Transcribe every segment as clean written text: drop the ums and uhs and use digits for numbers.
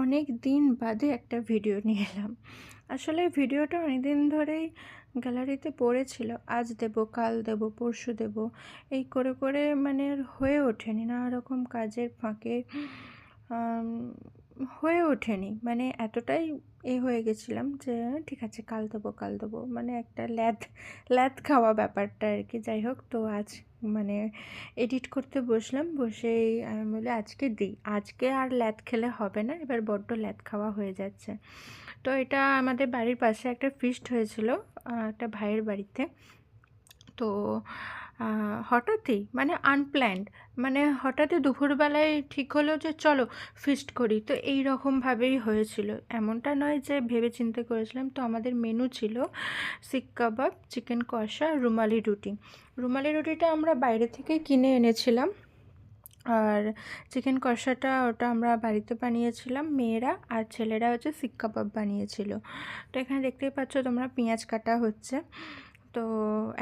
অনেক দিন বাদে একটা ভিডিও নিয়ে এলাম। আসলে ভিডিওটা অনেকদিন ধরেই গ্যালারিতে পড়েছিল। আজ দেবো, কাল দেবো, পরশু দেবো, এই করে করে মানে আর হয়ে ওঠেনি। নানা রকম কাজের ফাঁকে আম হয়ে ওঠেনি। মানে এতটাই হয়ে গেছিলাম যে ঠিক আছে কাল দেবো, কাল দেবো। মানে একটা ল্যাদ খাওয়া ব্যাপারটা আরকি। যাই হোক, তো আজ মানে এডিট করতে বসলাম। বসেই আমি বলি আজকে দিই। আজকে আর ল্যাদ খেলে হবে না, এবার বড্ড ল্যাদ খাওয়া হয়ে যাচ্ছে। তো এটা আমাদের বাড়ির পাশে একটা ফিস্ট হয়েছিল একটা ভাইয়ের বাড়িতে। তো হঠাৎই মানে আনপ্ল্যান্ড, মানে হঠাৎই দুপুরবেলায় ঠিক হলো যে চলো ফিস্ট করি। তো এই রকমভাবেই হয়েছিল, এমনটা নয় যে ভেবে চিন্তে করেছিলাম। তো আমাদের মেনু ছিল শিক কাবাব, চিকেন কষা, রুমালি রুটি। রুমালি রুটিটা আমরা বাইরে থেকে কিনে এনেছিলাম, আর চিকেন কষাটা ওটা আমরা বাড়িতে বানিয়েছিলাম মেয়েরা, আর ছেলেরা হচ্ছে শিক কাবাব বানিয়েছিল। তো এখানে দেখতেই পাচ্ছ তোমরা পেঁয়াজ কাটা হচ্ছে। তো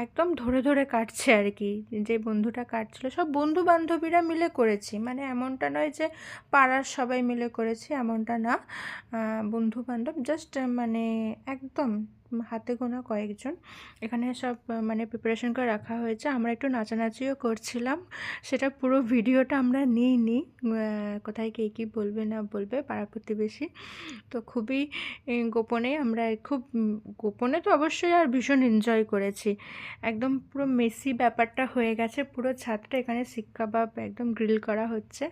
একদম ধরে ধরে কাটছে আর কি। যে বন্ধুটা কাটছিল, সব বন্ধু বান্ধবীরা মিলে করেছি, মানে এমনটা নয় যে পাড়ার সবাই মিলে করেছি, এমনটা না। বন্ধু বান্ধব জাস্ট মানে একদম হাতে গোনা কয়েকজন এখানে সব মানে প্রিপারেশন করে রাখা হয়েছে। আমরা একটু নাচানাচিও করছিলাম, সেটা পুরো ভিডিওটা আমরা নিইনি। কোথায় কে কী বলবে না বলবে পাড়া প্রতিবেশী, তো খুবই গোপনে আমরা খুব গোপনে তো অবশ্যই, আর ভীষণ এনজয় করেছি। একদম পুরো মেসি ব্যাপারটা হয়ে গেছে, পুরো ছাদটা এখানে শিক কাবাব একদম গ্রিল করা হচ্ছে।